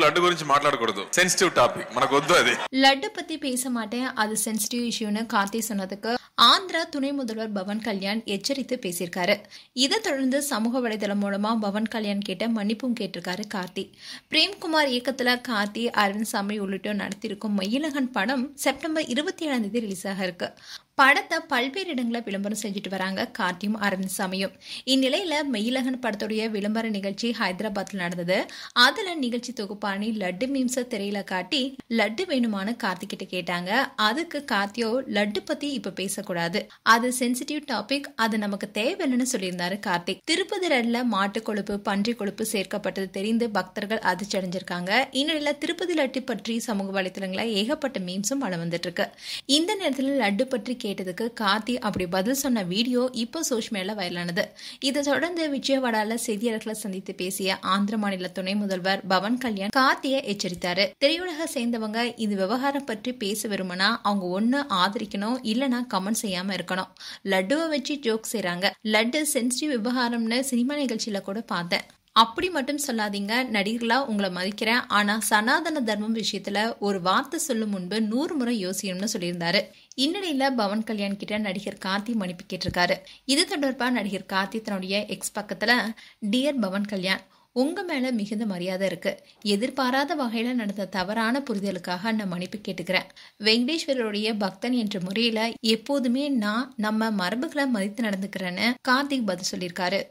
లడ్డు గురించి మాట్లాడకూడదు, sensitive topic, మనకు వద్దు అది. லட்டு பத்தி பேச மாட்டேன், அது சென்சிட்டிவ் இஷ்யூன்னு கார்த்தி சொன்னதுக்கு ஆந்திரா துணை முதல்வர் பவன் கல்யாண் எச்சரித்து பேசியிருக்காரு. இதை தொடர்ந்து சமூக வலைதளம் மூலமா பவன் கல்யாண் கிட்ட மன்னிப்பும் கேட்டிருக்காரு கார்த்தி. பிரேம்குமார் இயக்கத்துல கார்த்தி, அரவிந்த் சாமி உள்ளிட்டோர் நடத்தியிருக்கும் மயிலகன் படம் செப்டம்பர் 27 ரிலீஸ் ஆக இருக்கு. படத்தை பல்வேறு இடங்களை விளம்பரம் செஞ்சுட்டு வராங்க கார்த்தியும் அரவிந்த் சாமியும். இந்நிலையில மயிலகன் படத்துடைய விளம்பர நிகழ்ச்சி ஹைதராபாத்ல நடந்தது. அதுல நிகழ்ச்சி தொகுப்பாணி லட்டு மீம்ஸ திரையில காட்டி லட்டு வேணுமான்னு கார்த்தி கிட்ட கேட்டாங்க. அதுக்கு கார்த்தியோ லட்டு பத்தி இப்ப பேசக்கூடாது, அது சென்சிட்டிவ் டாபிக், அது நமக்கு தேவையில்லைன்னு சொல்லியிருந்தாரு கார்த்திக். திருப்பதி லட்டுல மாட்டு கொழுப்பு, பன்றி கொழுப்பு சேர்க்கப்பட்டது தெரிந்து பக்தர்கள் அதிர்ச்சி அடைஞ்சிருக்காங்க. இந்நிலையில திருப்பதி லட்டு பற்றி சமூக வலைதளங்கள ஏகப்பட்ட மீம்ஸும் வளம் வந்துட்டு இருக்கு. இந்த நேரத்தில் லட்டு பற்றி கேட்டதுக்கு கார்த்தி அப்படி பதில் சொன்ன வீடியோ இப்போ சோஷியல் மீடியால வைரலானது. இதை தொடர்ந்து விஜயவாடால செய்தியாளர்களை சந்தித்து பேசிய ஆந்திர மாநில துணை முதல்வர் பவன் கல்யாண் கார்த்தியை எச்சரித்தாரு. திரையுலக சேர்ந்தவங்க இந்த விவகாரம் பற்றி பேச விரும்பினா அவங்க ஒண்ணு ஆதரிக்கணும், இல்லனா கமெண்ட் செய்யாம இருக்கணும். லட்டுவை வச்சு ஜோக் செய்றாங்க, லட்டு சென்சிட்டிவ் விவகாரம்னு சினிமா நிகழ்ச்சியில கூட பார்த்தேன், அப்படி மட்டும் சொல்லாதீங்க, நடிகர்களா உங்களை மதிக்கிறேன், ஆனா சனாதன தர்மம் விஷயத்துல ஒரு வார்த்தை சொல்லும் முன்பு 100 முறை யோசிக்கணும்னு சொல்லியிருந்தாரு. இந்நிலையில பவன் கல்யாண் கிட்ட நடிகர் கார்த்தி மன்னிப்பு கேட்டிருக்காரு. இது தொடர்பா நடிகர் கார்த்தி தன்னுடைய எக்ஸ் பக்கத்துல, டியர் பவன் கல்யாண், உங்க மேல மிகுந்த மரியாதை இருக்கு, எதிர்பாராத வகையில நடந்த தவறான புரிதலுக்காக நான் மன்னிப்பு கேட்டுக்கிறேன். வெங்கடேஸ்வரருடைய பக்தன் என்ற முறையில எப்போதுமே நான் நம்ம மரபுகளை மதித்து நடந்துக்கிறேன்னு கார்த்திக் பதில் சொல்லியிருக்காரு.